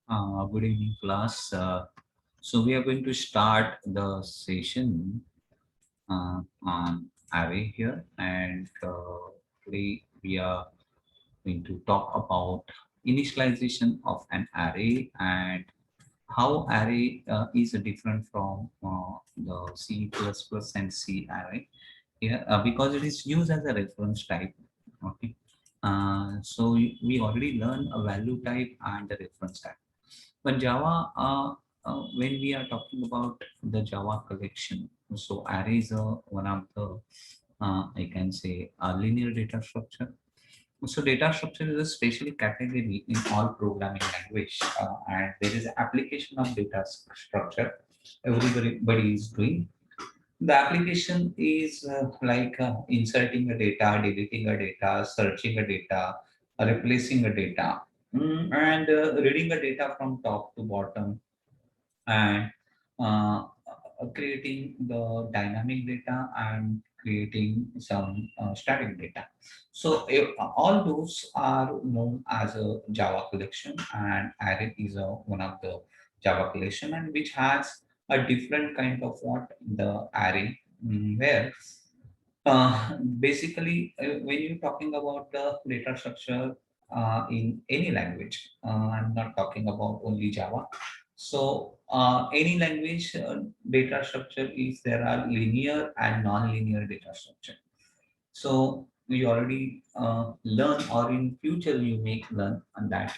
Good evening, class. So we are going to start the session on array here, and today we are going to talk about initialization of an array and how array is different from the C++ and C array. Yeah, because it is used as a reference type. Okay. So we already learned a value type and a reference type. But Java, when we are talking about the Java collection, so array is one of the, I can say, a linear data structure. So data structure is a special category in all programming language, and there is application of data structure. Everybody is doing. The application is like inserting a data, deleting a data, searching a data, replacing a data, and reading a data from top to bottom, and creating the dynamic data and creating some static data. So all those are known as a Java collection, and array is one of the Java collection, and which has a different kind of what the array, where basically when you're talking about the data structure in any language, I'm not talking about only Java. So any language data structure is there are linear and non-linear data structure. So we already learn, or in future you may learn on that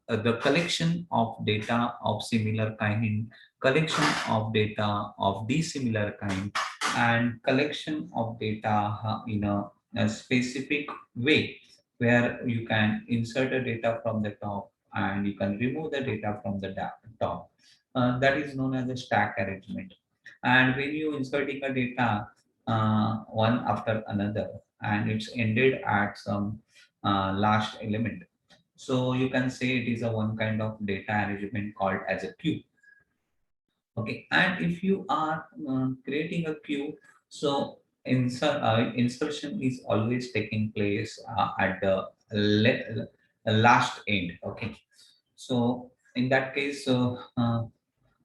the collection of data of similar kind, collection of data of dissimilar kind, and collection of data in a specific way, where you can insert a data from the top and you can remove the data from the top. That is known as a stack arrangement. And when you inserting a data one after another, and it's ended at some last element, so you can say it is a one kind of data arrangement called as a queue. Okay, and if you are creating a queue, so insertion is always taking place at the last end. Okay, so in that case,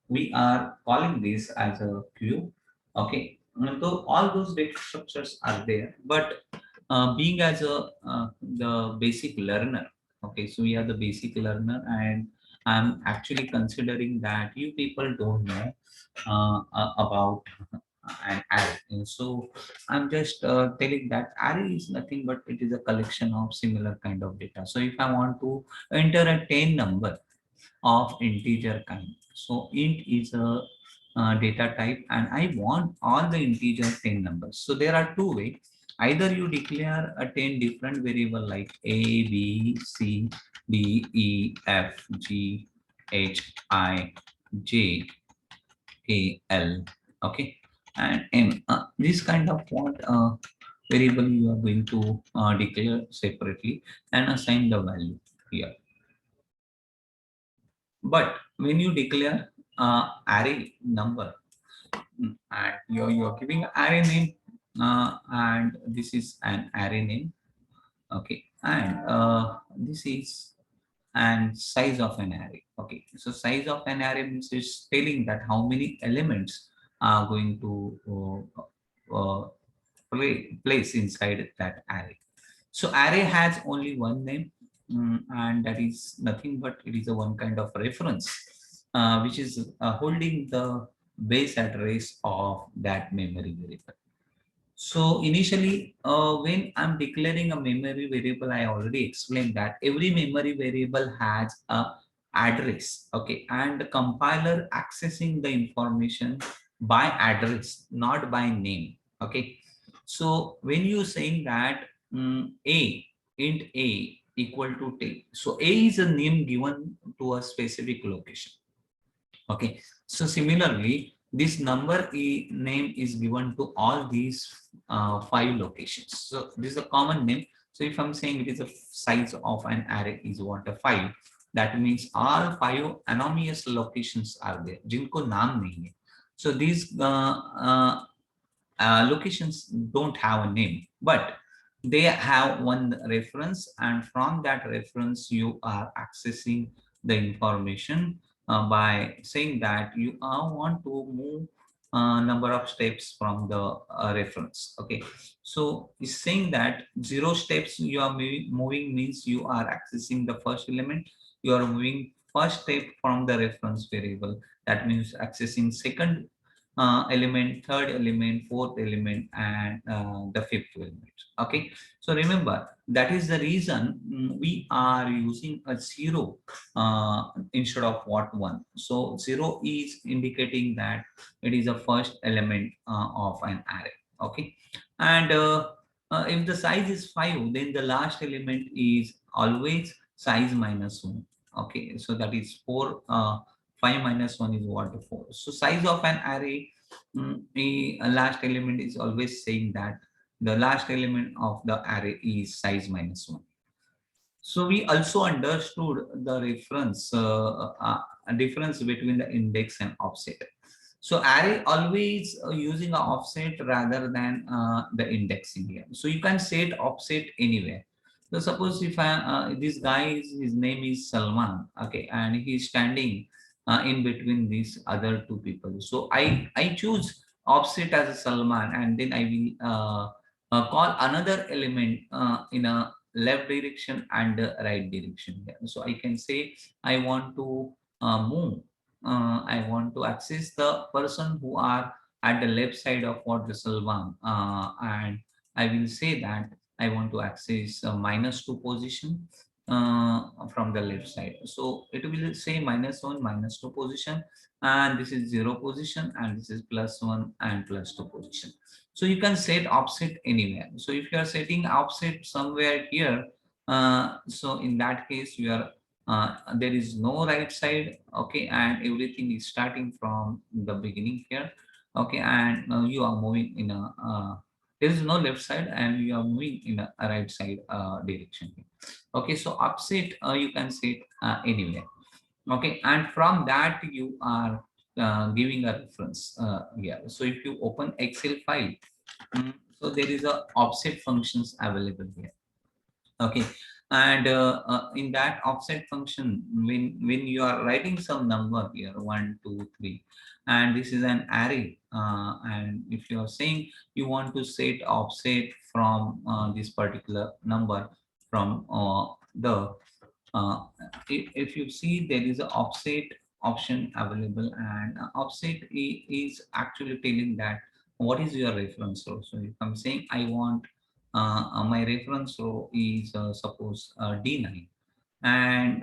we are calling this as a queue. Okay, so all those data structures are there, but being as a the basic learner, okay, so we are the basic learner, and I'm actually considering that you people don't know about an array. And so I'm just telling that array is nothing but it is a collection of similar kind of data. So if I want to enter a 10 number of integer kind, so int is a data type, and I want all the integer 10 numbers. So there are two ways. Either you declare a 10 different variable like a, b, c, d, e, f, g, h, I, j, k, l, okay, and m. This kind of what variable you are going to declare separately and assign the value here. But when you declare array number, and you're giving array name, and this is an array name, okay, and this is and size of an array. Okay, so size of an array means it's telling that how many elements are going to place inside that array. So array has only one name, and that is nothing but it is a one kind of reference, which is holding the base address of that memory variable. So initially, when I'm declaring a memory variable, I already explained that every memory variable has a address, okay, and the compiler accessing the information by address, not by name, okay. So when you saying that a int a equal to 10, so a is a name given to a specific location. Okay, so similarly, this name is given to all these five locations. So this is a common name. So if I'm saying it is a size of an array is what a five, that means all five anonymous locations are there. जिनको नाम नहीं है. So these locations don't have a name, but they have one reference, and from that reference you are accessing the information by saying that you want to move number of steps from the reference. Okay, so it's saying that 0 steps you are moving means you are accessing the first element. You are moving first step from the reference variable, that means accessing second element, third element, fourth element, and the fifth element. Okay, so remember that is the reason we are using a zero instead of what one. So zero is indicating that it is the first element of an array. Okay, and if the size is 5, then the last element is always size minus 1. Okay, so that is 4. 5 minus 1 is what? 4. So size of an array, the last element is always saying that the last element of the array is size minus 1. So we also understood the difference between the index and offset. So array always using a offset rather than the indexing here. So you can set offset anywhere. So suppose if this guy his name is Salman, okay, and he's standing in between these other two people. So I choose offset as a Salman, and then I will call another element in a left direction and the right direction here. So I can say I want to move. I want to access the person who are at the left side of what the Salman, and I will say that I want to access -2 position from the left side. So it will say -1, -2 position, and this is 0 position, and this is +1 and +2 position. So you can set offset anywhere. So if you are setting offset somewhere here, so in that case you are there is no right side. Okay, and everything is starting from the beginning here. Okay, and you are moving in a there is no left side, and you are moving in a right side direction here. Okay, so offset you can set anywhere. Okay, and from that you are giving a reference here. So if you open Excel file, so there is a offset functions available here. Okay, and in that offset function, when you are writing some number here, 1 2 3, and this is an array, and if you are saying you want to set offset from this particular number from the if you see, there is an offset option available, and offset is actually telling that what is your reference row. So if I'm saying I want my reference row is suppose D9, and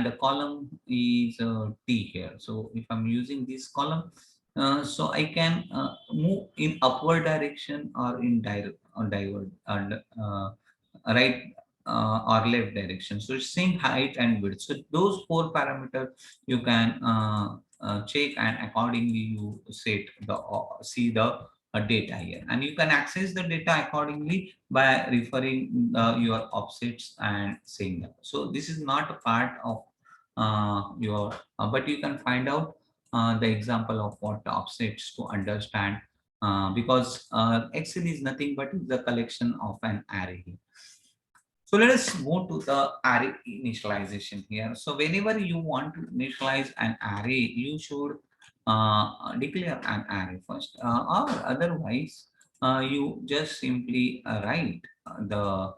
the column is T here. So if I'm using this column, so I can move in upward direction or in direct or divert right or left direction. So it's same height and width. So those four parameters you can check, and accordingly you set the see the data here, and you can access the data accordingly by referring your offsets and saying that. So this is not a part of your but you can find out the example of what the offsets to understand because Excel is nothing but the collection of an array. So let us move to the array initialization here. So whenever you want to initialize an array, you should declare an array first, or otherwise you just simply write the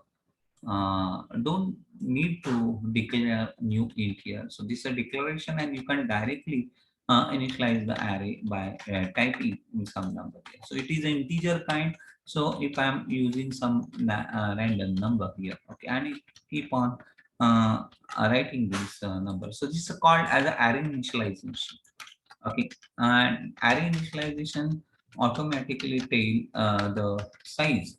don't need to declare new int here. So this is a declaration, and you can directly initialize the array by typing in some number here. So it is an integer kind. So if I'm using some random number here, okay, and it keep on writing this number. So this is called as an array initialization. Okay, and array initialization automatically tell the size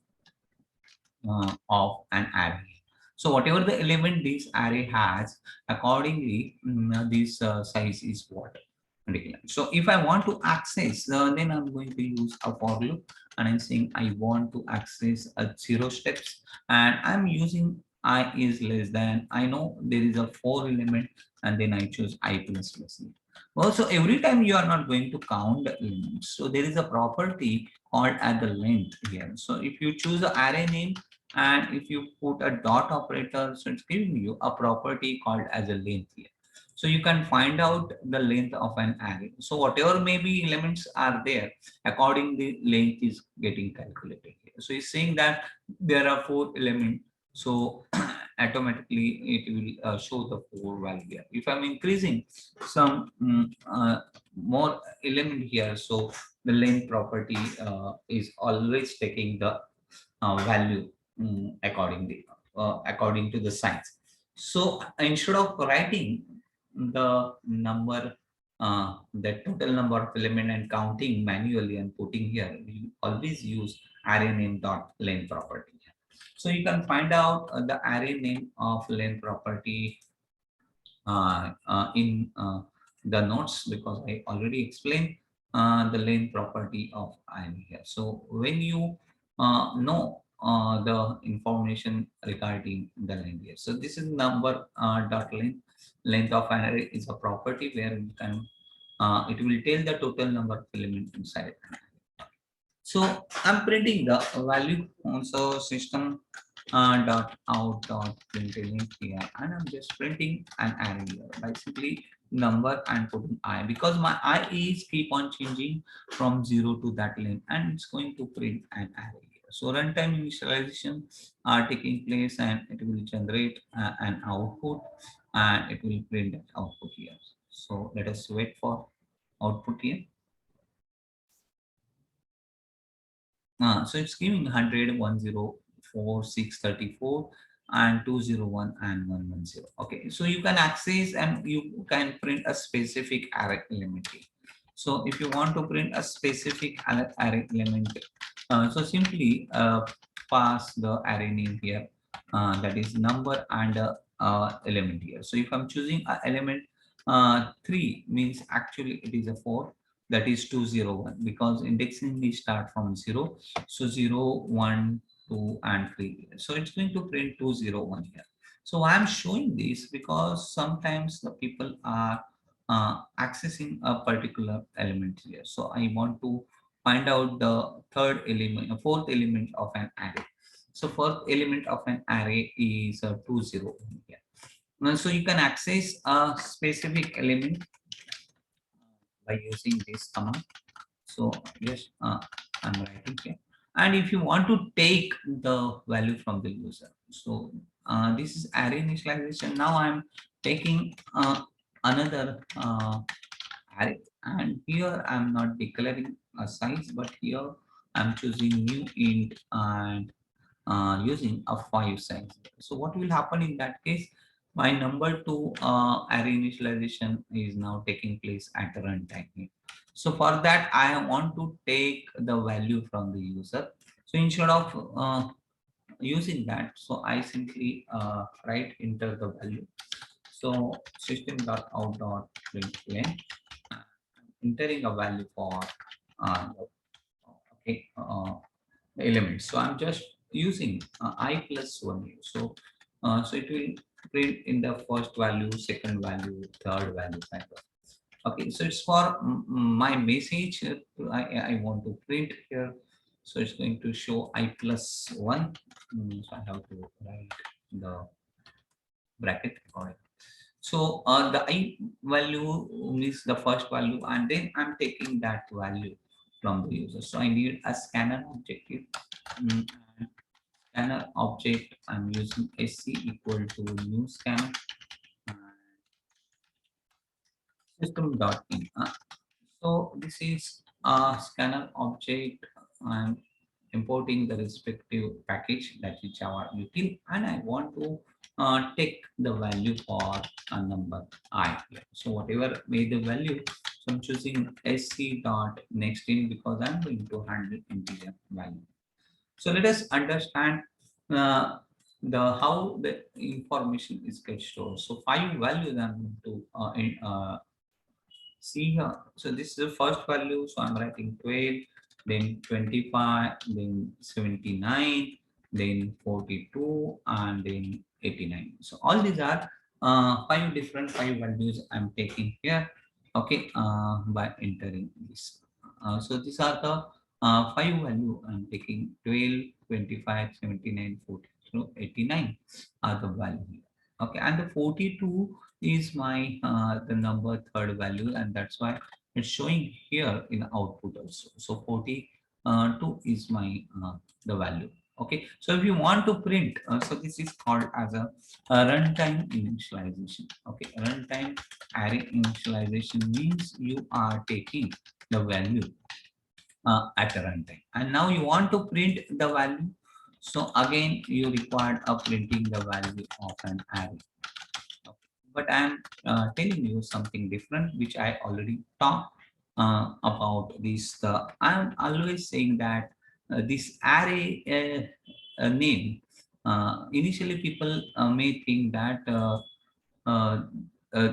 of an array. So whatever the element this array has, accordingly, this size is what declared. So if I want to access, then I'm going to use a for loop, and I'm saying I want to access 0 steps, and I'm using I is less than. I know there is a 4 element, and then I choose I plus plus. Also, every time you are not going to count the elements. So there is a property called as the length here. So if you choose the array name and if you put a dot operator, so it's giving you a property called as a length here. So you can find out the length of an array. So whatever maybe elements are there, according the length is getting calculated here. So it's saying that there are 4 elements. So automatically it will show the 4 value here. If I'm increasing some more element here, so the length property is always taking the value according to the size. So instead of writing the number, the total number of element and counting manually and putting here, we always use array name dot length property. So you can find out the array name of length property in the notes, because I already explained the length property of array here. So when you know the information regarding the length here, so this is number dot length of an array is a property where you can it will tell the total number of elements inside. So I'm printing the value also system dot out dot println here, and I'm just printing an array here by simply number and putting I, because my I is keep on changing from 0 to that length, and it's going to print an array here. So runtime initialization are taking place, and it will generate an output, and it will print that output here. So let us wait for output here. So it's giving 100, 104, 634, and 201 and 110. Okay, so you can access and you can print a specific array element here. So if you want to print a specific array element, so simply pass the array name here, that is number and element here. So if I'm choosing a element 3, means actually it is a 4, that is 201, because indexing we start from 0. So 0, 1, 2 and 3, so it's going to print 201 here. So I'm showing this because sometimes the people are accessing a particular element here. So I want to find out the third element, fourth element of an array. So fourth element of an array is 201 here. Now, so you can access a specific element by using this command. So yes, I'm writing here. And if you want to take the value from the user, so this is array initialization. Now I'm taking another array, and here I'm not declaring a size, but here I'm choosing new int and using a 5 size. So what will happen in that case? My number 2 array initialization is now taking place at the runtime here. So for that, I want to take the value from the user. So instead of using that, so I simply write enter the value. So system.out.println, entering a value for okay, elements. So I'm just using I plus 1 here. So so it will print in the first value, second value, third value kind of. Okay, so it's for my message. I want to print here. So it's going to show I plus 1. So I have to write the bracket for it. So the I value is the first value, and then I'm taking that value from the user. So I need a scanner object here. Mm, and scanner object, I'm using sc equal to new scanner system.in. So this is a scanner object. I'm importing the respective package, that is Java util, and I want to take the value for a number I. So whatever made the value, so I'm choosing sc dot next in, because I'm going to handle integer value. So let us understand uh, the how the information is get stored. So 5 values I'm going to see here. So this is the first value. So I'm writing 12, then 25, then 79, then 42, and then 89. So all these are 5 different 5 values I'm taking here. Okay, by entering this. So these are the five value I'm taking: 12, 25, 79, 40, so 89 are the value here. Okay, and the 42 is my the number third value, and that's why it's showing here in output also. So 42 is my the value. Okay, so if you want to print, so this is called as a runtime initialization. Okay, runtime array initialization means you are taking the value at a runtime, and now you want to print the value. So again, you require a printing the value of an array. Okay. But I'm telling you something different, which I already talked about this. I'm always saying that this array name. Initially, people may think that uh,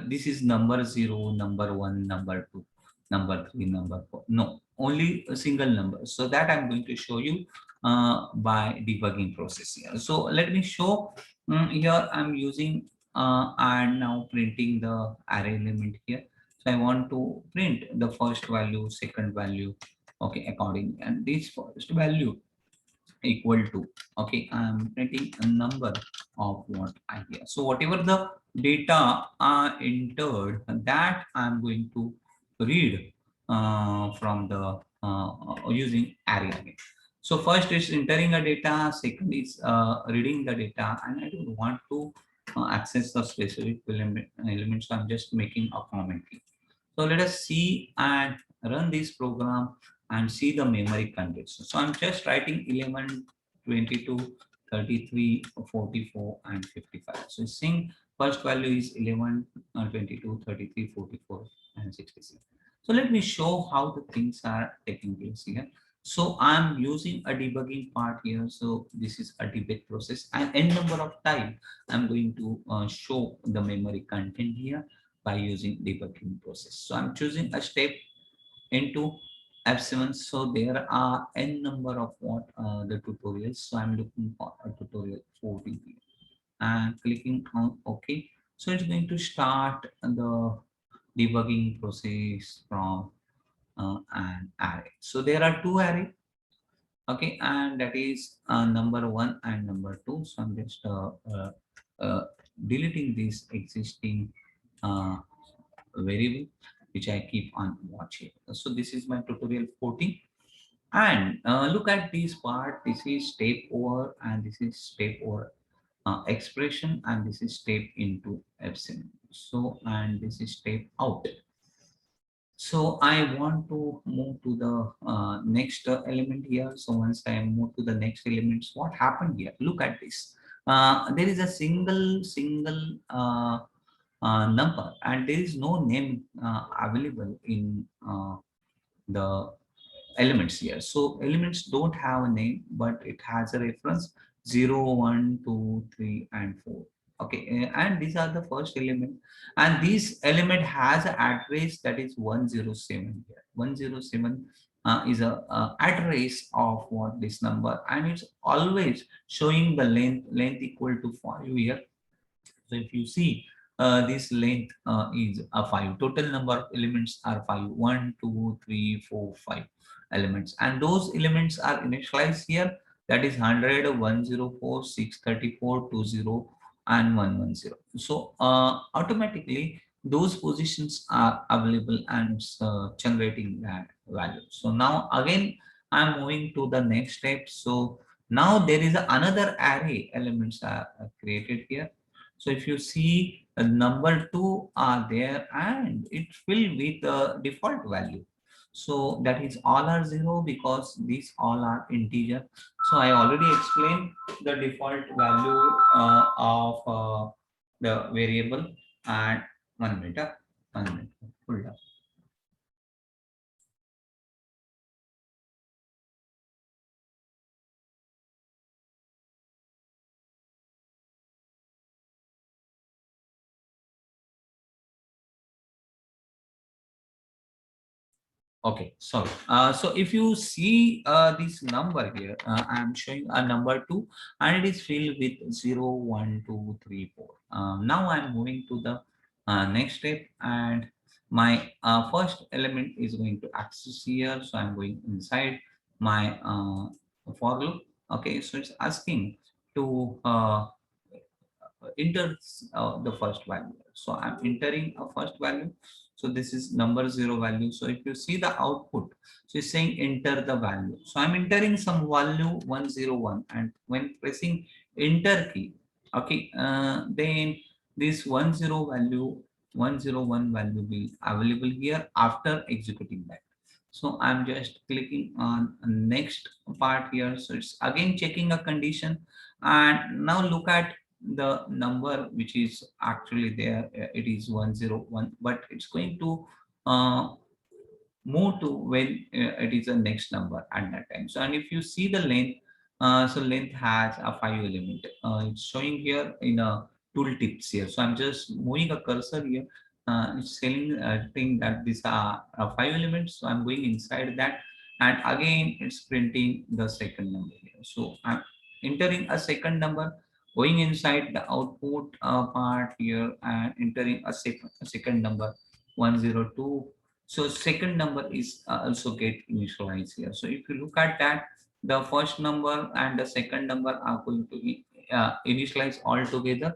this is number zero, number one, number two, number three, number four. No, only a single number. So that I'm going to show you by debugging process here. So let me show here. I'm using and now printing the array element here. So I want to print the first value, second value, okay, according, and this first value equal to, okay, I'm printing a number of what I hear. So whatever the data are entered, that I'm going to read from the using array again. So first is entering a data, second is reading the data, and I don't want to access the specific element, so I'm just making a comment here. So let us see and run this program and see the memory contents. So I'm just writing 11, 22, 33, 44, and 55. So seeing first value is 11, 22, 33, 44, and 66. So let me show how the things are taking place here. So I'm using a debugging part here. So this is a debug process, and n number of time I'm going to show the memory content here by using debugging process. So I'm choosing a step into F7. So there are n number of what the tutorials. So I'm looking for a tutorial 40 and clicking on OK. So it's going to start the debugging process from an array. So there are two array. Okay, and that is number one and number two. So I'm just uh, deleting this existing uh, variable which I keep on watching. So this is my tutorial 14, and look at this part. This is step over, and this is step over expression, and this is step into epsilon. So and this is step out. So I want to move to the next element here. So once I move to the next elements, what happened here? Look at this. There is a single number, and there is no name available in the elements here. So elements don't have a name, but it has a reference: 0, 1, 2, 3, and 4. Okay, and these are the first element, and this element has an address that is 107 here. 107 is a address of what this number, and it's always showing the length equal to 5 here. So if you see, this length is a 5. Total number of elements are 5. 1, 2, 3, 4, 5 elements. And those elements are initialized here. That is 100, 104, 634, 20, and 110. So automatically those positions are available and it's generating that value. So now again, I'm moving to the next step. So now there is another array elements are created here. So if you see number two are there, and it's filled with the default value. So that is all are zero because these all are integer. So I already explained the default value of the variable. And 1 minute, 1 minute, hold up. Okay, sorry. So if you see this number here, I'm showing a number two, and it is filled with 0, 1, 2, 3, 4. Now I'm moving to the next step, and My first element is going to access here, so I'm going inside my for loop. Okay, so it's asking to enter the first value. So I'm entering a first value. So this is number 0 value. So if you see the output, so it's saying enter the value. So I'm entering some value 101, and when pressing enter key, okay, then this 101 value will available here after executing that. So I'm just clicking on next part here. So it's again checking a condition, and now look at the number which is actually there. It is 101, but it's going to uh, move to when it is a next number at that time. So and if you see the length, so length has a 5 element. It's showing here in a tooltips here. So I'm just moving a cursor here. It's telling thing that these are 5 elements. So I'm going inside that, and again it's printing the second number here. So I'm entering a second number, going inside the output part here, and entering a second number 102. So second number is also get initialized here. So if you look at that, the first number and the second number are going to be initialized all together.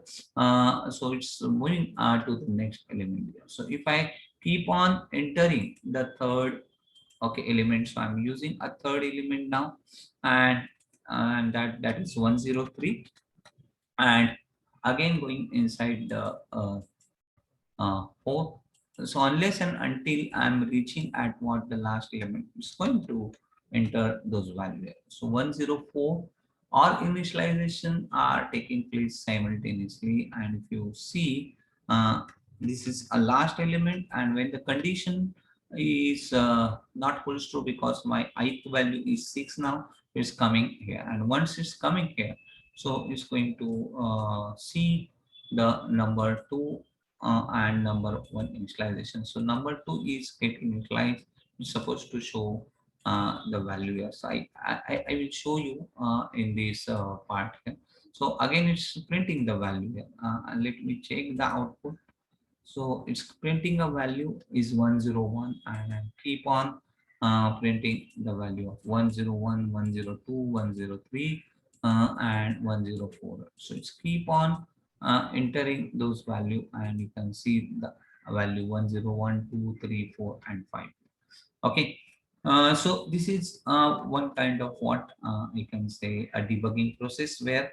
So it's moving to the next element here. So if I keep on entering the third, okay, element, so I'm using a third element now, and that is 103, and again going inside the fourth. So unless and until I'm reaching at what the last element is going to enter those values. So 104 all initialization are taking place simultaneously, and if you see, this is a last element, and when the condition is not holds true because my ith value is 6 now, it's coming here, and once it's coming here, so it's going to see the number 2 and number 1 initialization. So number 2 is getting initialized. It's supposed to show the value. Yes, I will show you in this part here. So again, it's printing the value here. And let me check the output. So it's printing a value is 101, and I keep on printing the value of 101, 102, 103, and 104. So it's keep on entering those value, and you can see the value 101, 2, 3, 4, and 5. Okay. So this is one kind of what I can say a debugging process where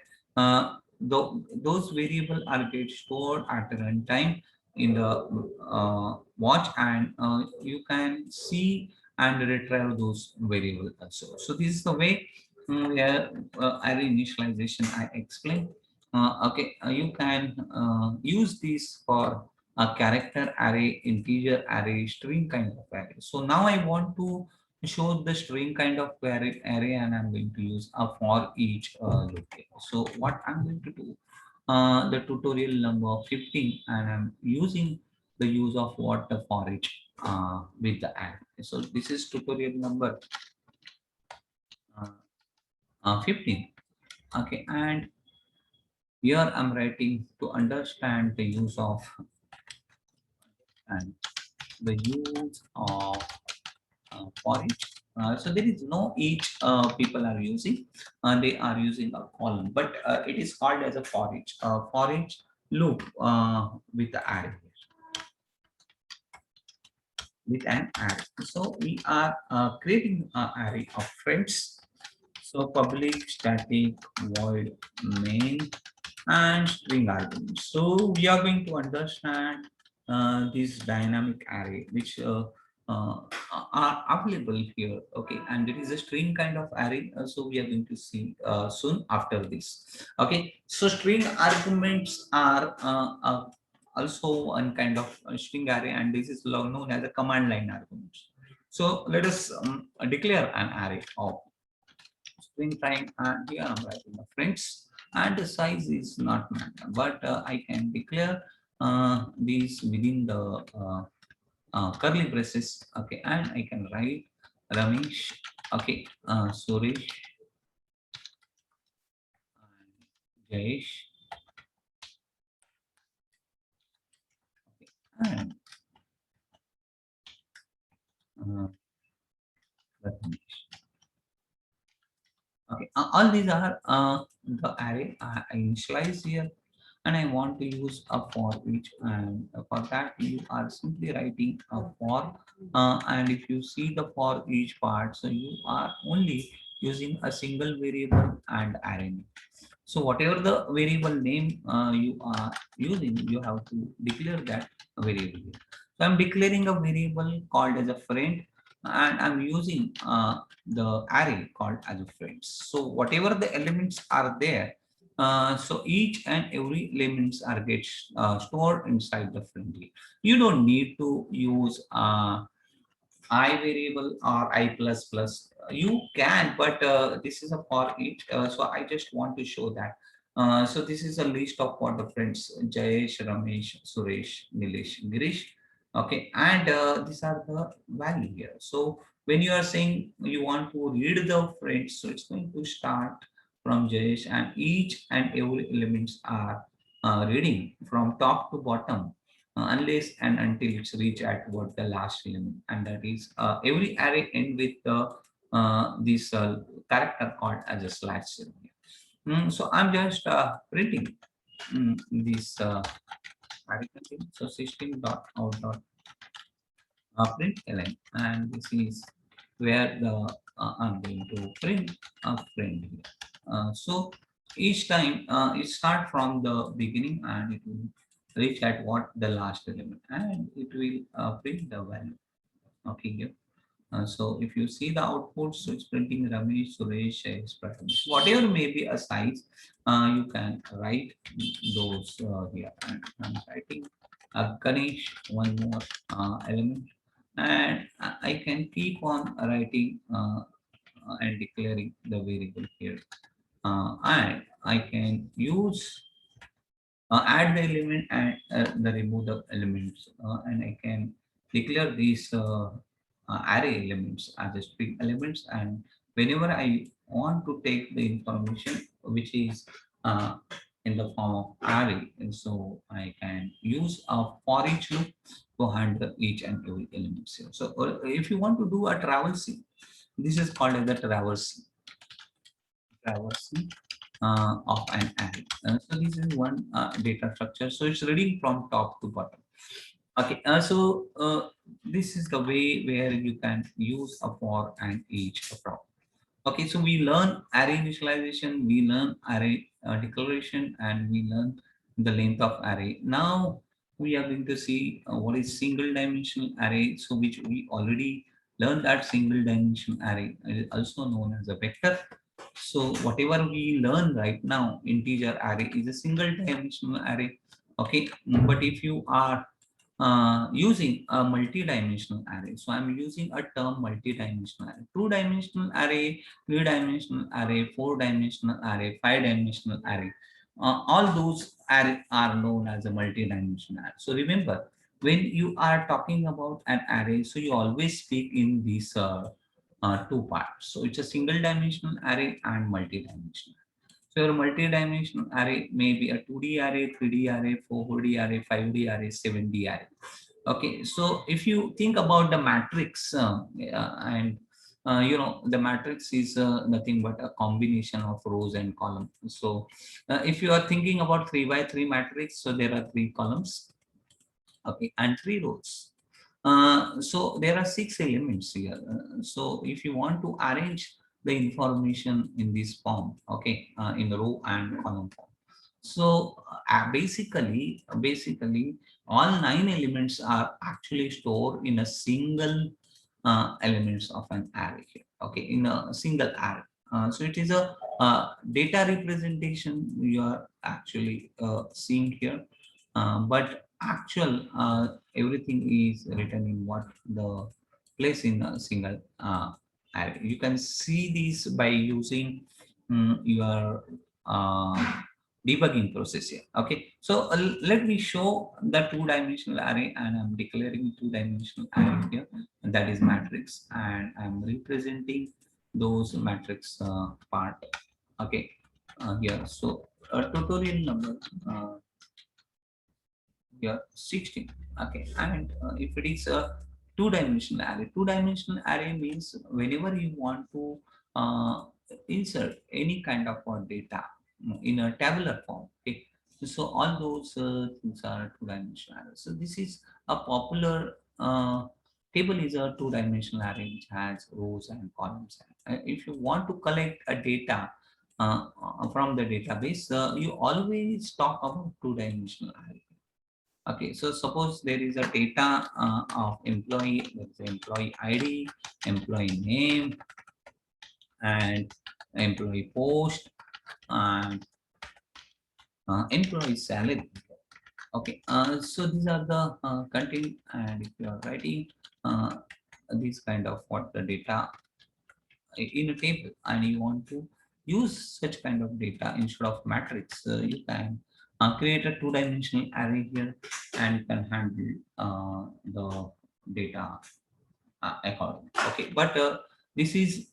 those variable are get stored at the runtime in the watch, and you can see and retrieve those variables also. So this is the way where array initialization I explained. Okay, you can use this for a character array, integer array, string kind of array. So now I want to show the string kind of array, and I'm going to use a for each loop. So what I'm going to do, the tutorial number 15, and I'm using the use of what the for each with the array. So this is tutorial number uh, 15. Okay, and here I'm writing to understand the use of and the use of for each. So there is no each people are using, they are using a column, but it is called as a for each loop with the array, with an array. So we are creating an array of friends. So public static void main and string arguments. So we are going to understand this dynamic array which are available here. Okay, and it is a string kind of array. So we are going to see soon after this. Okay, so string arguments are also one kind of string array, and this is known as a command line arguments. So let us declare an array of string time, and here I'm writing the friends, and the size is not matter, but I can declare these within the curly braces. Okay, and I can write Ramesh, okay, Suresh, and Jayesh, okay, and All these are the array I initialize here, and I want to use a for each, and for that you are simply writing a for, and if you see the for each part, so you are only using a single variable and array name. So whatever the variable name you are using, you have to declare that variable here. So I'm declaring a variable called as a friend, and I'm using the array called as a friends. So whatever the elements are there, so each and every elements are gets stored inside the friend here. You don't need to use I variable or I plus plus. You can, but this is a for each, so I just want to show that. So this is a list of what the friends: Jayesh, Ramesh, Suresh, Nilesh, Girish. Okay, and these are the value here. So when you are saying you want to read the friends, so it's going to start from Jayesh, and each and every elements are reading from top to bottom, unless and until it's reach at what the last element, and that is every array end with this character called as a slash symbol. So I'm just printing this array content. So system dot out dot print ln, and this is where the I'm going to print a friend here. So each time it start from the beginning, and it will reach at what the last element, and it will print the value. Okay, here. So if you see the output, so it's printing Ramesh, Suresh, Shayesh, Prathamesh. Whatever may be a size, you can write those here. And I'm writing Ganesh, one more element, and I can keep on writing and declaring the variable here. And I can use add the element and the remove the elements, and I can declare these array elements as a string elements, and whenever I want to take the information which is uh, in the form of array, and so I can use a for each loop to handle each and every elements here. So if you want to do a traversing, this is called as the traversing of an array. So this is one data structure. So it's reading from top to bottom. Okay, this is the way where you can use a for and each from. Okay, so we learn array initialization, we learn array declaration, and we learn the length of array. Now we are going to see what is single dimensional array. So which we already learned that single dimensional array is also known as a vector. So whatever we learn right now, integer array is a single dimensional array. Okay, but if you are using a multi-dimensional array. So I'm using a term multi-dimensional array, two-dimensional array, three-dimensional array, four-dimensional array, five-dimensional array. All those are known as a multi-dimensional array. So remember, when you are talking about an array, so you always speak in these two parts. So it's a single dimensional array and multi-dimensional. So your multi-dimensional array may be a 2D array, 3D array, 4D array, 5D array, 7D array. Okay, so if you think about the matrix, and the matrix is nothing but a combination of rows and columns. So if you are thinking about 3 by 3 matrix, so there are 3 columns, okay, and 3 rows. So there are 6 elements here. So if you want to arrange the information in this form, okay, in the row and column form. So basically, all 9 elements are actually stored in a single elements of an array here. Okay, in a single array. So it is a data representation you are actually seeing here, but actual everything is written in what the place in a single array. You can see this by using your debugging process here. Okay, so let me show the two-dimensional array, and I'm declaring two-dimensional array here, and that is matrix, and I'm representing those matrix part. Okay, here. So tutorial number here 16. Okay, and if it is a two-dimensional array means whenever you want to insert any kind of data in a tabular form. Okay, so all those things are two-dimensional arrays. So this is a popular table is a two-dimensional array which has rows and columns. If you want to collect a data from the database, you always talk about two-dimensional array. Okay, so suppose there is a data of employee, let's say employee ID, employee name, and employee post, and employee salary. Okay, so these are the content, and if you are writing uh, this kind of what the data in a table, and you want to use such kind of data instead of matrix, you can create a two-dimensional array here, and you can handle the data accordingly. Okay, but this is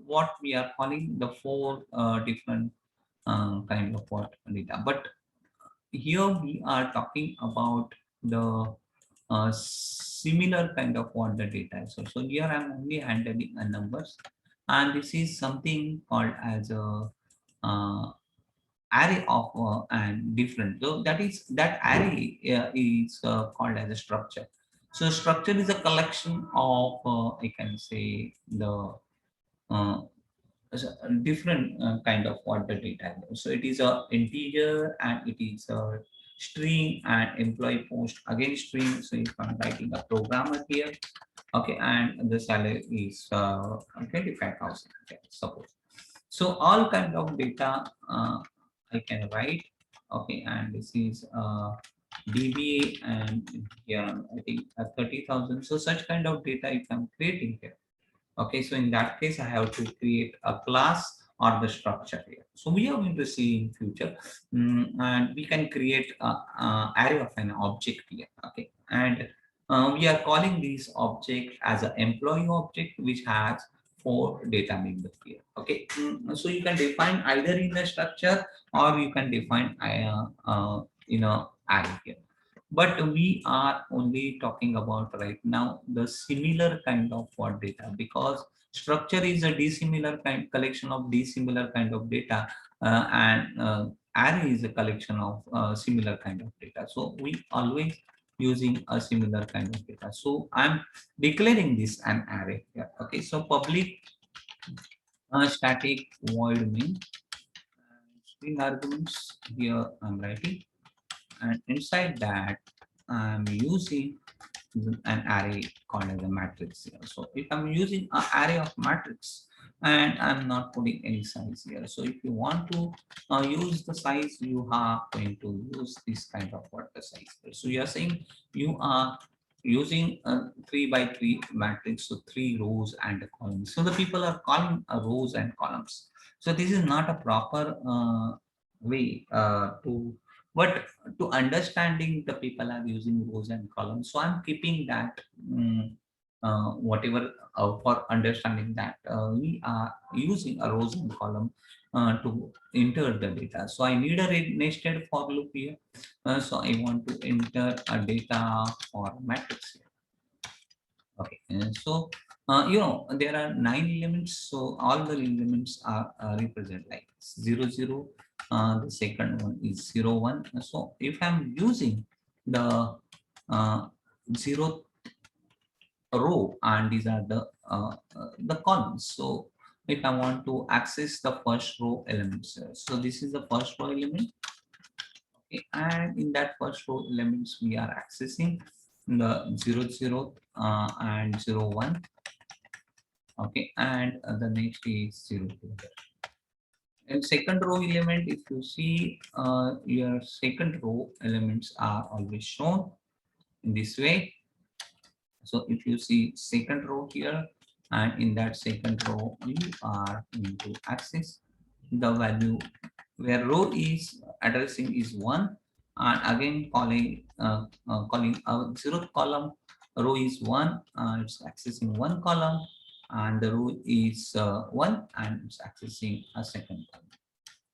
what we are calling the four different kind of what data. But here we are talking about the similar kind of what the data is. So here I'm only handling a numbers, and this is something called as a uh, array of and different. So that is that array is called as a structure. So structure is a collection of I can say the uh, different kind of what the data is. So it is a integer, and it is a string, and employee post again string. So if I'm writing a programmer here, okay, and the salary is 25,000, okay, suppose. So all kind of data I can write, okay, and this is DBA, and here I think 30,000. So such kind of data if I'm creating here. Okay, so in that case, I have to create a class or the structure here. So we are going to see in future, and we can create a array of an object here. Okay, and we are calling this object as an employee object, which has four data members here. Okay, so you can define either in a structure, or you can define in a array here, but we are only talking about right now the similar kind of what data, because structure is a dissimilar kind collection of dissimilar kind of data, and array is a collection of similar kind of data. So we always using a similar kind of data. So I'm declaring this an array here. Okay, so public static void main, and string arguments here I'm writing, and inside that I'm using an array called as a matrix here. So if I'm using an array of matrix, and I'm not putting any size here. So if you want to use the size, you are going to use this kind of what the size here. So you are saying you are using a 3 by 3 matrix, so 3 rows and a column. So the people are calling rows and columns. So this is not a proper way to, but to understanding the people are using rows and columns. So I'm keeping that whatever for understanding that we are using a rows and column to enter the data. So I need a nested for loop here. So I want to enter a data for matrix here. Okay, and so there are 9 elements. So all the elements are represent like 0, 0. The second one is 0, 1. So if I'm using the uh, 0th row, and these are the columns. So if I want to access the first row elements, so this is the first row element. Okay, and in that first row elements we are accessing the 0, 0 and 0, 1. Okay, and the next is 0, 2 here. And second row element, if you see your second row elements are always shown in this way. So if you see second row here, and in that second row you are going to access the value where row is addressing is 1, and again calling our 0th column, row is 1, it's accessing one column, and the row is 1, and it's accessing a second column.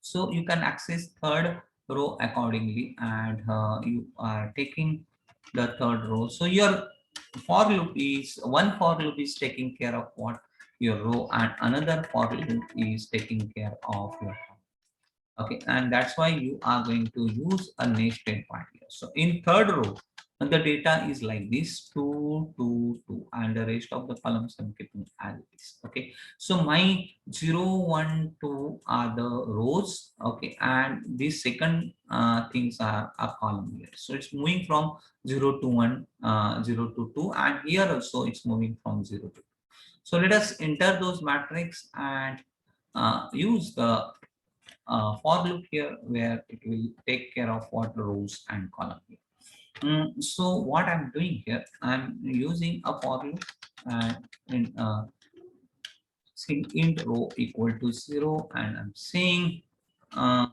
So you can access third row accordingly, and you are taking the third row. So your for loop is taking care of what your row, and another for loop is taking care of your column. Okay, and that's why you are going to use a nested part here. So in third row, the data is like this 2 2 2, and the rest of the columns I'm keeping as it is. Okay, so my 0 1 2 are the rows. Okay, and these second things are a column here. So it's moving from 0 to 1, 0 to 2, and here also it's moving from 0 to 2. So let us enter those matrix and use the for loop here, where it will take care of what rows and column here. So what I'm doing here, I'm using a for loop, and in saying int row equal to 0, and I'm saying uh,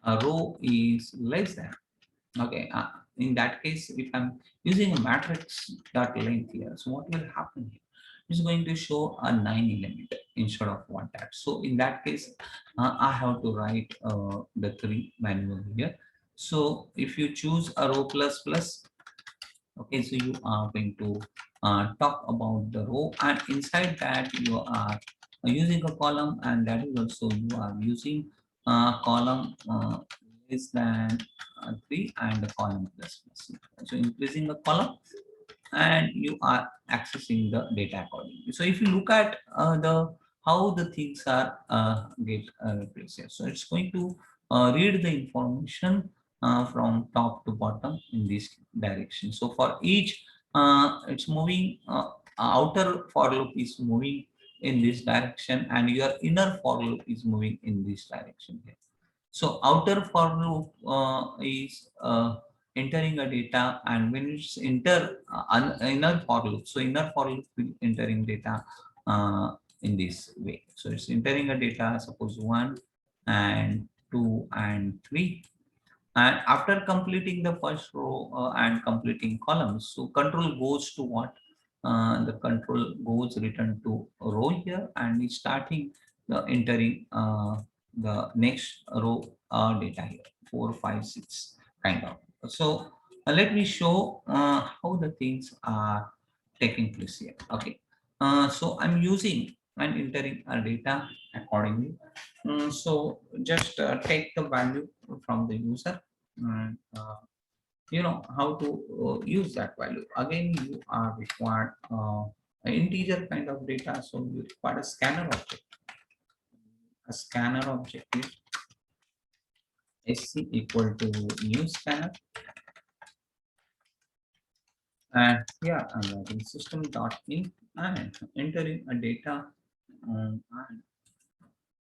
a row is less than. Okay, in that case, if I'm using a matrix dot length here, so what will happen here? It's going to show a 9 element instead of one that. So in that case, I have to write the 3 manually here. So if you choose a row plus plus, okay, so you are going to talk about the row, and inside that you are using a column, and that is also you are using column less than 3 and a column plus plus. So increasing the column, and you are accessing the data accordingly. So if you look at the how the things are get replaced here, so it's going to read the information from top to bottom in this direction. So for each, it's moving, outer for loop is moving in this direction, and your inner for loop is moving in this direction here. So outer for loop is entering a data, and when it's enter inner for loop, so inner for loop will entering data in this way. So it's entering a data, suppose 1 and 2 and 3, and after completing the first row and completing columns, so control goes to what? The control goes return to row here, and is starting the entering the next row data here, 4 5 6 kind of. So let me show how the things are taking place here. Okay, so I'm using and entering a data accordingly. So just take the value from the user, and you know how to use that value. Again, you are required an integer kind of data, so you require a scanner object. A scanner object is sc equal to new scanner, and here I'm writing system dot in and entering a data, and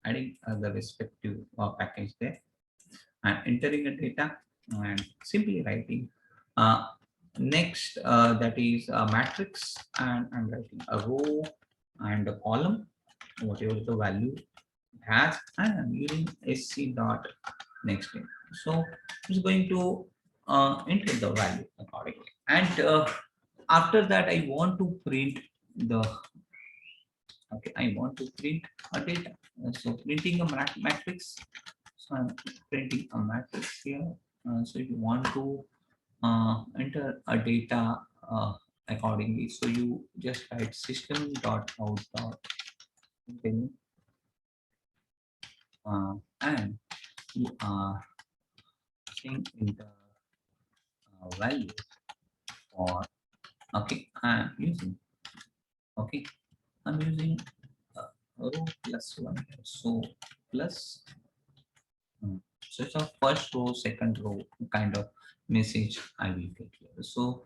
adding the respective package there, and entering a data, and simply writing uh, next, that is a matrix, and I'm writing a row and a column, whatever the value it has, and I'm using sc dot next name. So it's going to enter the value accordingly, and after that I want to print the, okay, I want to print a data. So printing a matrix, so I'm printing a matrix here. So if you want to enter a data accordingly, so you just write system dot out dot continue, and you are saying in the value for, okay, I'm using, okay, I'm using row plus one here. So plus, so it's a first row, second row kind of message I will get here. So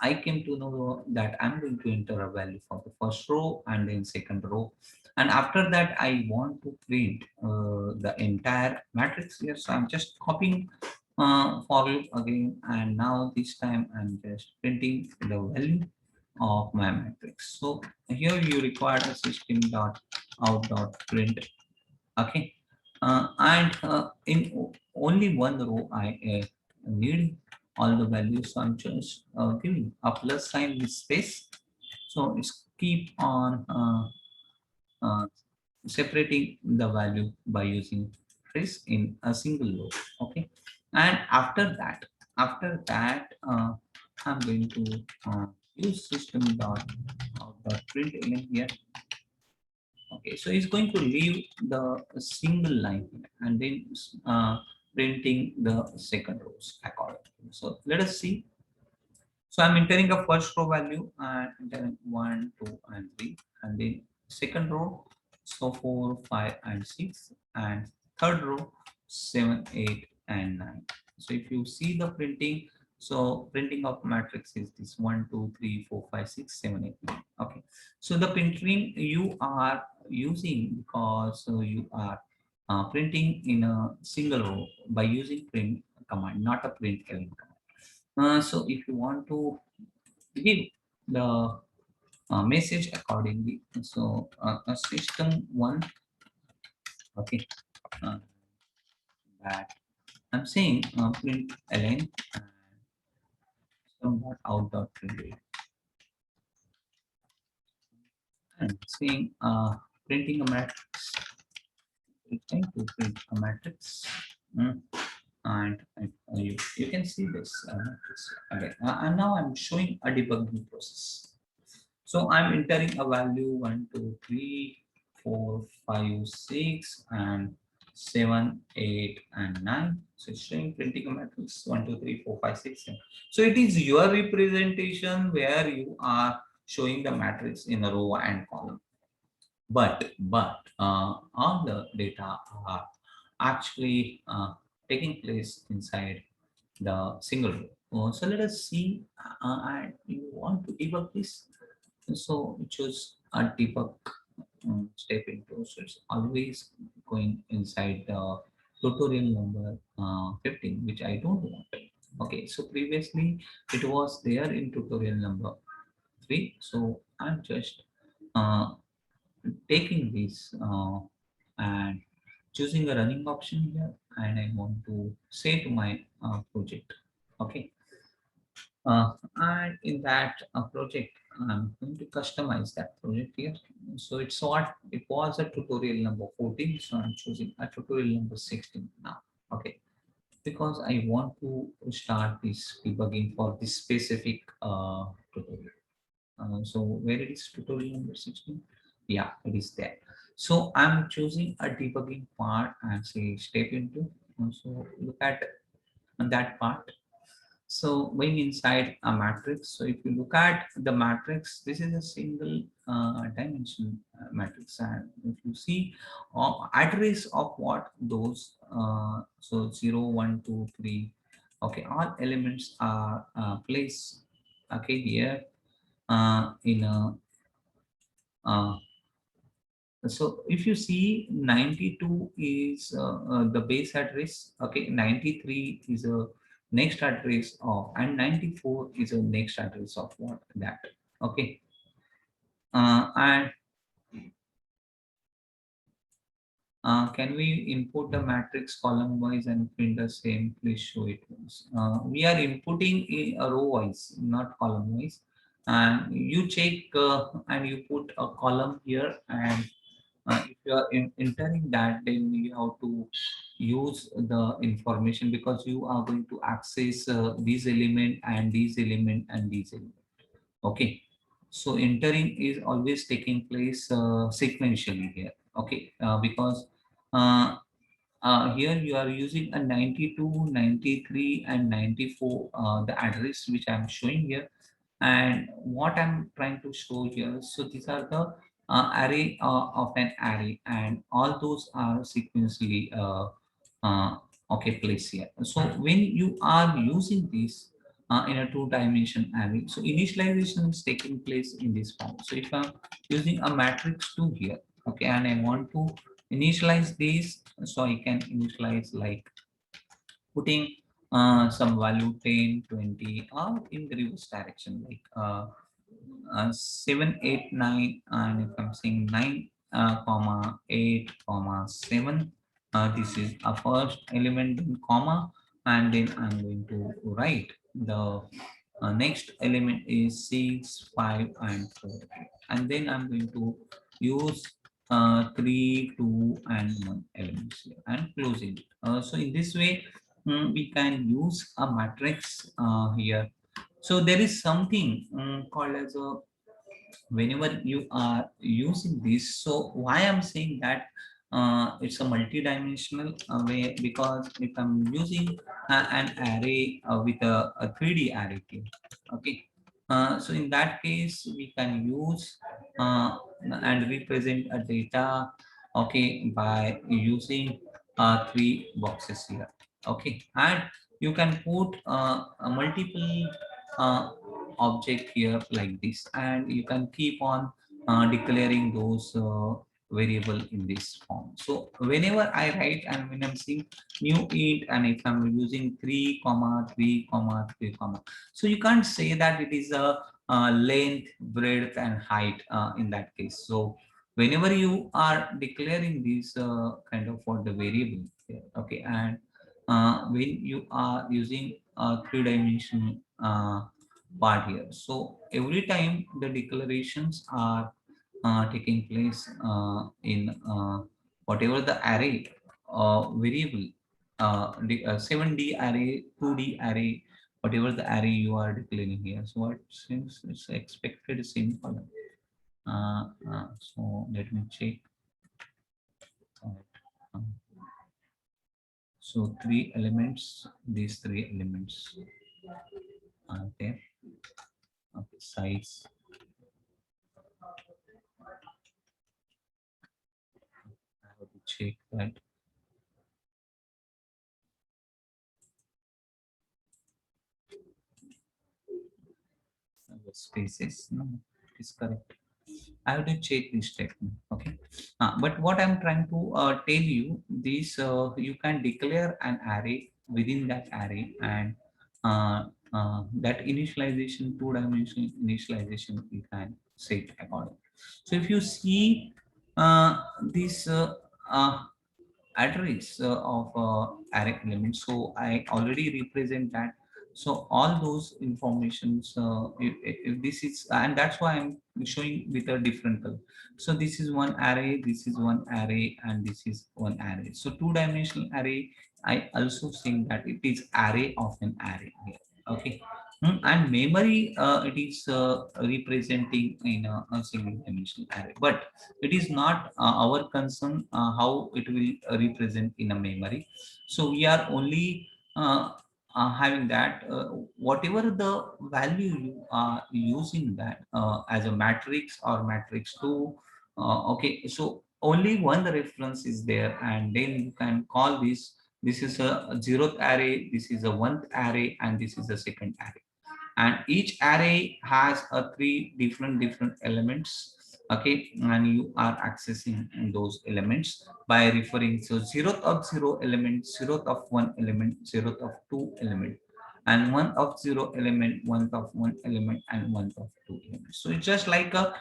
I came to know that I'm going to enter a value for the first row and then second row. And after that, I want to print the entire matrix here. So I'm just copying for loop again. And now this time I'm just printing the value of my matrix. So here you require a system dot out dot print. Okay, and in only one row I need all the values, so I'm just giving a plus sign with space, so it's keep on uh, separating the value by using trace in a single row. Okay, and after that I'm going to use system dot out dot print element here, Okay, so it's going to leave the single line and then printing the second rows accordingly. So let us see. So I'm entering a first row value and entering 1, 2, and 3, and then second row, so 4, 5, and 6, and third row, 7, 8, and 9. So if you see the printing, so printing of matrix is this 1, 2, 3, 4, 5, 6, 7, 8, 9. Okay. So the printing you are using because you are printing in a single row by using print command, not a print element command. So if you want to give the message accordingly, so a system one, okay, uh, that I'm saying print ln and system.out.println and saying printing a matrix, trying to print a matrix. Mm, and you can see this matrix again. And now I'm showing a debugging process. So I'm entering a value 1, 2, 3, 4, 5, 6, and 7, 8, and 9. So it's showing printing a matrix 1, 2, 3, 4, 5, 6, 7. So it is your representation where you are showing the matrix in a row and column. But all the data are actually taking place inside the single row. So let us see, and you want to debug this. So choose a debug step into. So it's always going inside the tutorial number 15, which I don't want. Okay, so previously it was there in tutorial number 3. So I'm just uh, taking this and choosing a running option here, and I want to say to my project. Okay, and in that project, I'm going to customize that project here. So it's what it was a tutorial number 14. So I'm choosing a tutorial number 16 now. Okay, because I want to start this debugging for this specific tutorial. So where it is tutorial number 16? Yeah, it is there. So I'm choosing a debugging part and say step into. So look at that part. So going inside a matrix, so if you look at the matrix, this is a single dimension matrix, and if you see address of what those, so 0, 1, 2, 3, okay, all elements are placed, okay, here in a so if you see 92 is the base address, okay, 93 is a next address of, and 94 is a next address of what that, okay. And can we input the matrix column wise and print the same? Please show it once. We are inputting a row wise, not column wise. And you check and you put a column here, and if you are entering that, then you have to use the information because you are going to access these element and these element and these element. Okay, so entering is always taking place sequentially here. Okay, because uh, here you are using a 92, 93, and 94, the address which I'm showing here, and what I'm trying to show here. So these are the array of an array, and all those are sequentially okay placed here. So when you are using this in a two-dimension array, so initialization is taking place in this form. So if I'm using a matrix 2 here, okay, and I want to initialize this, so I can initialize like putting some value 10, 20, or in the reverse direction, like 7, 8, 9, and if I'm saying 9, comma 8, comma 7, this is a first element in comma, and then I'm going to write the next element is 6, 5, and 4, and then I'm going to use 3, 2, and 1 elements here and closing it. So in this way, we can use a matrix here. So there is something called as a whenever you are using this. So why I'm saying that it's a multi-dimensional way, because if I'm using an array with a 3D array here, okay, so in that case we can use and represent a data, okay, by using three boxes here, okay, and you can put a multiple uh, object here like this, and you can keep on declaring those variable in this form. So whenever I write and when I'm saying new int, and if I'm using 3 comma 3 comma 3 comma, so you can't say that it is a length, breadth and height in that case. So whenever you are declaring these kind of for the variable here, okay, and when you are using a three-dimensional part here, so every time the declarations are taking place in whatever the array variable, 7D array, 2D array, whatever the array you are declaring here. So what, since it's expected simple, so let me check. Uh, so three elements, these three elements are there. Okay, size. I have to check that. The spaces, no, it is correct. I have to check this statement. Okay, but what I'm trying to tell you, this you can declare an array within that array, and that initialization, two-dimensional initialization, you can set according. So if you see this address of array elements, so I already represent that. So all those informations, if this is, and that's why I'm showing with a different color. So this is one array, this is one array, and this is one array. So two-dimensional array, I also saying that it is array of an array here, okay. And memory, it is representing in a single dimensional array, but it is not our concern how it will represent in a memory. So we are only having that whatever the value you are using that as a matrix or matrix 2, okay, so only one reference is there, and then you can call this is a zeroth array, this is a one array, and this is a second array, and each array has a three different elements, okay, and you are accessing those elements by referring. So zeroth of zero element, zeroth of one element, zeroth of two element, and one of zero element, one of one element, and one of two elements. So it's just like a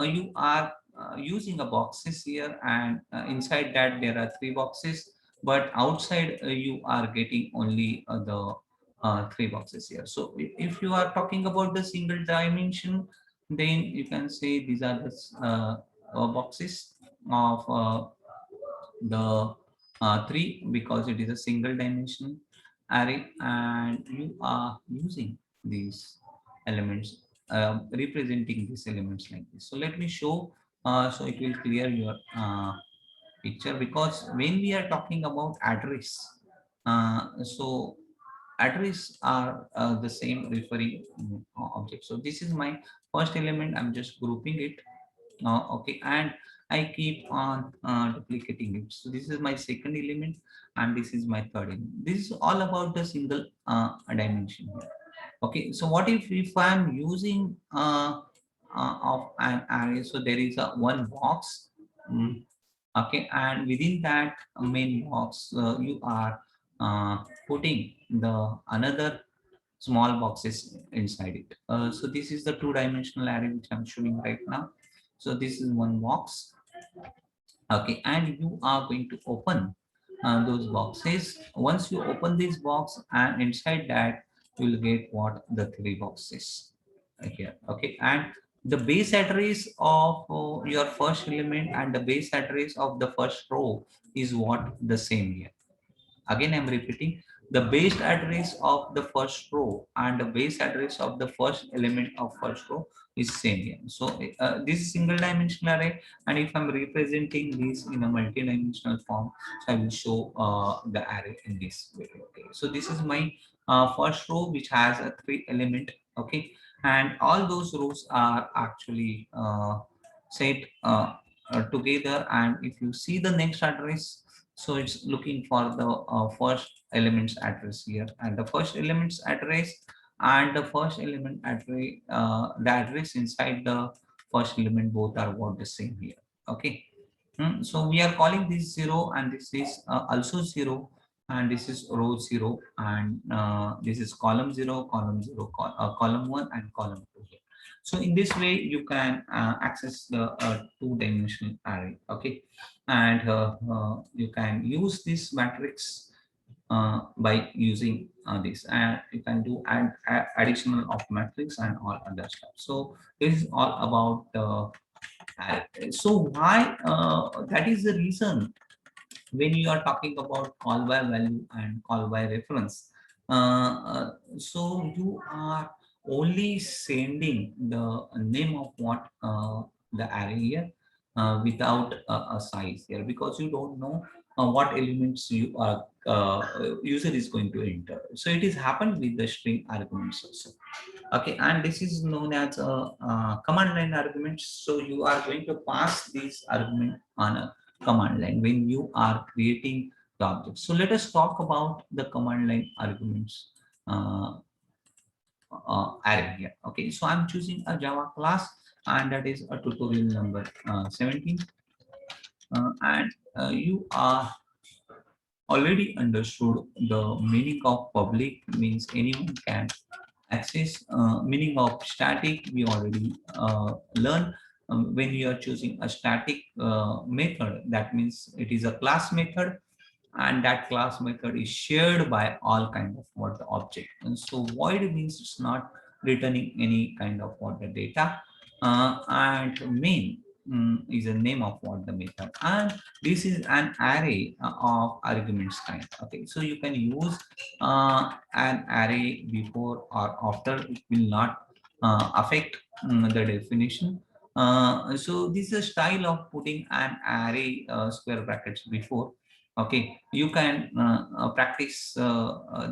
you are using a boxes here, and inside that there are three boxes, but outside you are getting only the three boxes here. So if you are talking about the single dimension, then you can say these are the boxes of the three, because it is a single dimensional array, and you are using these elements, representing these elements like this. So let me show, so it will clear your picture, because when we are talking about address, so address are the same referring object. So this is my first element, I'm just grouping it, okay, and I keep on duplicating it. So this is my second element, and this is my third element. This is all about the single dimension here. Okay, so what if I'm using of an array, so there is a one box, okay, and within that main box you are putting the another small boxes inside it. So this is the two-dimensional array which I'm showing right now. So this is one box, okay, and you are going to open those boxes. Once you open this box, and inside that you will get what, the three boxes here, okay, and the base address of your first element and the base address of the first row is what, the same here, Again, I'm repeating, the base address of the first row and the base address of the first element of first row is same here. So this is single dimensional array, and if I'm representing this in a multi-dimensional form, so I will show the array in this way. Okay, so this is my first row which has a 3 element. Okay, and all those rows are actually set together, and if you see the next address, so it's looking for the first element's address here, and the first element's address and the first element address, the address inside the first element, both are what the same here. Okay. So we are calling this 0, and this is also 0, and this is row 0, and this is column 0, column 0, column 1, and column 2 here. So in this way you can access the two-dimensional array. Okay, and you can use this matrix by using this, and you can do additional of matrix and all other stuff. So this is all about the array. So why that is the reason when you are talking about call by value and call by reference, so you are only sending the name of what the array here without a size here, because you don't know what elements you are user is going to enter. So it is happened with the string arguments also. Okay, and this is known as a, command line arguments. So you are going to pass this argument on a command line when you are creating the object. So let us talk about the command line arguments array here. Okay, so I'm choosing a Java class, and that is a tutorial number 17, and you are already understood the meaning of public means anyone can access. Meaning of static we already learned. When you are choosing a static method, that means it is a class method, and that class method is shared by all kind of what the object. And so void means it's not returning any kind of what the data, and main is the name of what the method, and this is an array of arguments kind. Okay, so you can use an array before or after, it will not affect the definition. So this is a style of putting an array square brackets before. Okay, you can practice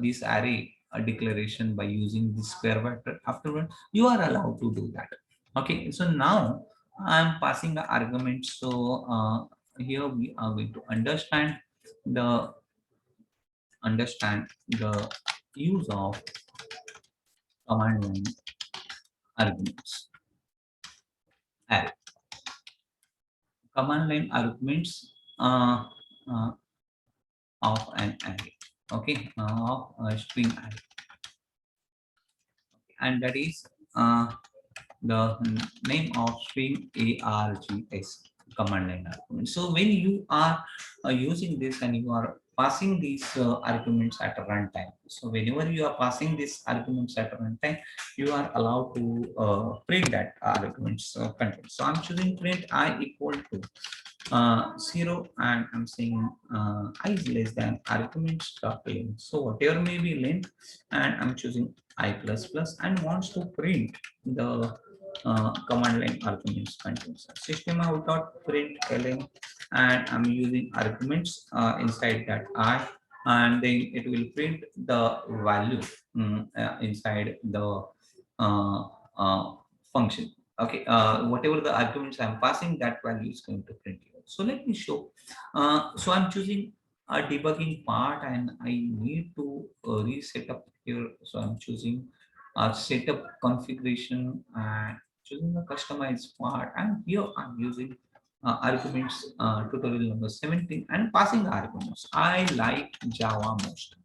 this array declaration by using the square bracket afterward. You are allowed to do that. Okay, so now I'm passing the argument. So here we are going to the understand the use of command line arguments. Array. Command line arguments uh, of an array. Okay, of a string array, and that is the name of string args command line argument. So when you are using this and you are passing these arguments at a runtime, so whenever you are passing these arguments at a runtime, you are allowed to print that arguments content. So I'm choosing print I equal to 0, and I'm saying I is less than arguments dot length. So whatever may be length, and I'm choosing I plus plus, and wants to print the command line arguments contains system out dot print ln, and I'm using arguments inside that I, and then it will print the value inside the uh, uh, function. Okay, whatever the arguments I'm passing, that value is going to print here. So let me show. So I'm choosing a debugging part, and I need to reset up here. So I'm choosing a setup configuration and choosing a customized part, and here I'm using arguments tutorial number 17 and passing the arguments. I like Java most.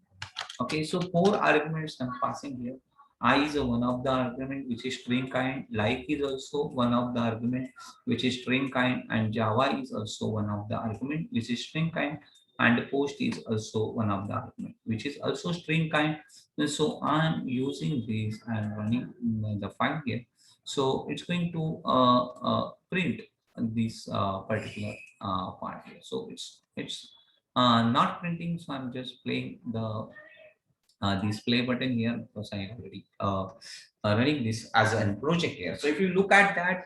Okay, so 4 arguments I'm passing here. I is a one of the argument which is string kind. Like is also one of the argument which is string kind, and Java is also one of the argument which is string kind, and post is also one of the argument which is also string kind. And so I'm using this and running the file here. So it's going to print this particular part here. So it's not printing, so I'm just playing the display button here because I already running this as a project here. So if you look at that,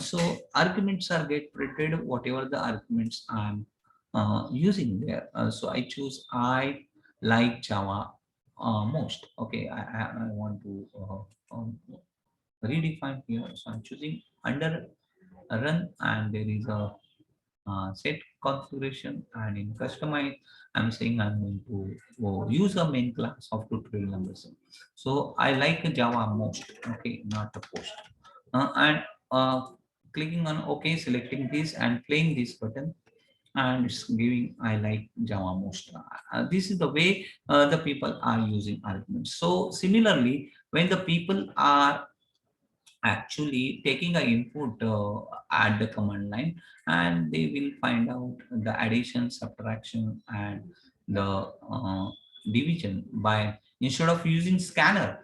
so arguments are get printed whatever the arguments I'm using there. So I choose I like Java most. Okay, I want to redefine here. So I'm choosing under run, and there is a set configuration, and in customize I'm saying I'm going to use a main class of tutorial numbers. So I like Java most, okay, not the post. And clicking on OK, selecting this and playing this button, and it's giving I like Java most. This is the way the people are using arguments. So similarly, when the people are actually taking a input at the command line, and they will find out the addition, subtraction, and the division by instead of using scanner.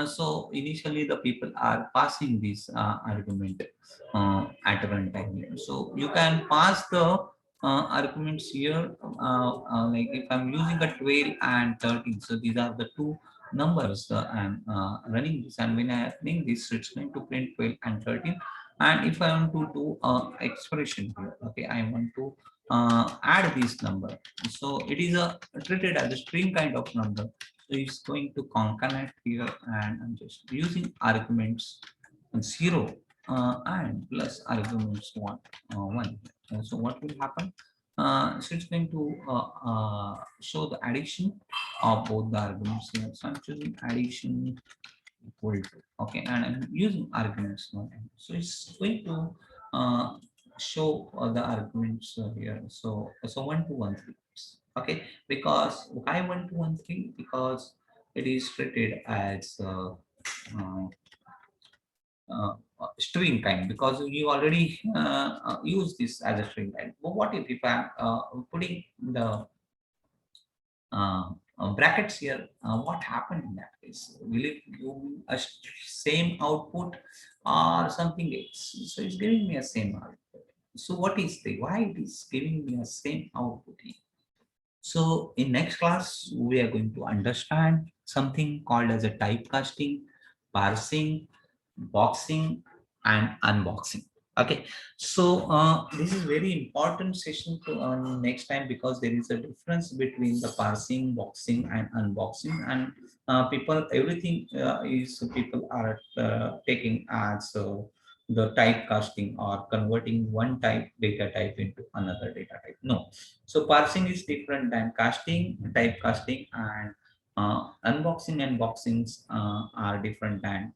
So initially the people are passing this argument at runtime here. So you can pass the arguments here, like if I'm using a 12 and 13, so these are the two numbers I'm running this, and when I running this, it's going to print 12 and 13. And if I want to do expression here, okay, I want to add this number, so it is a treated as a string kind of number, so it's going to concatenate here, and I'm just using arguments 0 and plus arguments 1. So what will happen, so it's going to show the addition of both the arguments here. So I'm choosing addition equal to, okay, and I'm using arguments now. So it's going to show the arguments here. So 1 2 1 3. Okay, because why 1 2 1 3? Because it is treated as uh, string kind, because you already use this as a string kind. But what if I'm putting the brackets here, what happened in that case? Will it give me a same output or something else? So it's giving me a same output. So what is the why it is giving me a same output here? So in next class, we are going to understand something called as a typecasting, parsing, boxing, and unboxing. Okay, so this is very important session to next time, because there is a difference between the parsing, boxing, and unboxing, and people everything is people are taking as the typecasting or converting one type data type into another data type. No, so parsing is different than casting, typecasting, and unboxing and boxings are different than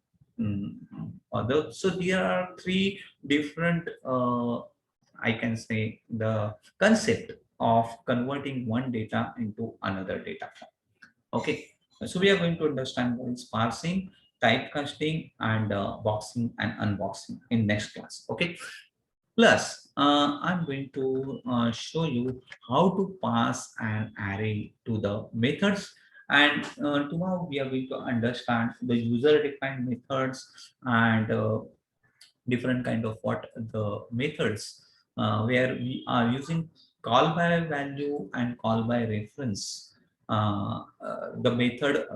other. So there are three different, I can say, the concept of converting one data into another data form. Okay, so we are going to understand what is parsing, typecasting, and boxing and unboxing in next class. Okay. Plus, I'm going to show you how to pass an array to the methods. And tomorrow we are going to understand the user-defined methods and different kind of what the methods where we are using call by value and call by reference. The method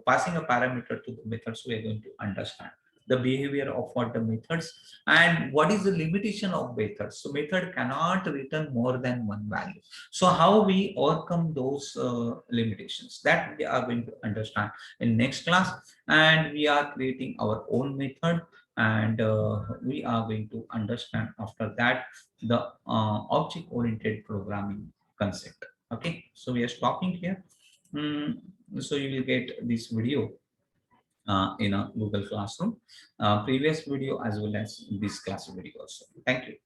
passing a parameter to the methods, we are going to understand the behavior of what the methods and what is the limitation of methods. So method cannot return more than one value. So how we overcome those limitations, that we are going to understand in next class. And we are creating our own method, and we are going to understand after that the object oriented programming concept. Okay, so we are stopping here. Mm, so you will get this video in a Google Classroom, previous video as well as this class video also. Thank you.